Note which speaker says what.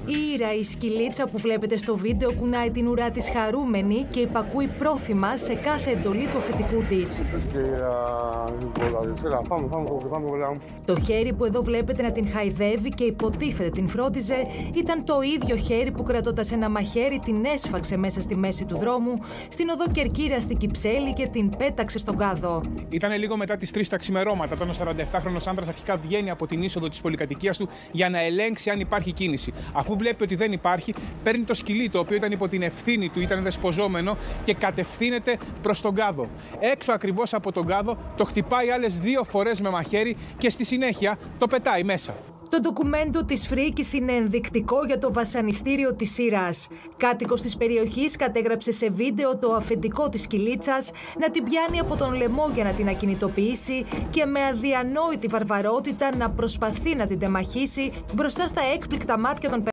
Speaker 1: Η Ήρα, η σκυλίτσα που βλέπετε στο βίντεο, κουνάει την ουρά της χαρούμενη και υπακούει πρόθυμα σε κάθε εντολή του αφεντικού της. Το χέρι που εδώ βλέπετε να την χαϊδεύει και υποτίθεται την φρόντιζε ήταν το ίδιο χέρι που κρατώντας ένα μαχαίρι την έσφαξε μέσα στη μέση του δρόμου, στην οδό Κερκύρας στην Κυψέλη και την πέταξε στον κάδο.
Speaker 2: Ήταν λίγο μετά τις 3 τα ξημερώματα, όταν ο 47χρονος άντρας αρχικά βγαίνει από την είσοδο της πολυκατοικίας του για να ελέγξει αν υπάρχει κίνηση. Αφού βλέπει ότι δεν υπάρχει, παίρνει το σκυλί, το οποίο ήταν υπό την ευθύνη του, ήταν δεσποζόμενο και κατευθύνεται προς τον κάδο. Έξω ακριβώς από τον κάδο το χτυπάει άλλες 2 φορές με μαχαίρι και στη συνέχεια το πετάει μέσα.
Speaker 1: Το ντοκουμέντο της φρίκης είναι ενδεικτικό για το βασανιστήριο της Ήρας. Κάτοικος της περιοχής κατέγραψε σε βίντεο το αφεντικό της σκυλίτσας να την πιάνει από τον λαιμό για να την ακινητοποιήσει και με αδιανόητη βαρβαρότητα να προσπαθεί να την τεμαχίσει μπροστά στα έκπληκτα μάτια των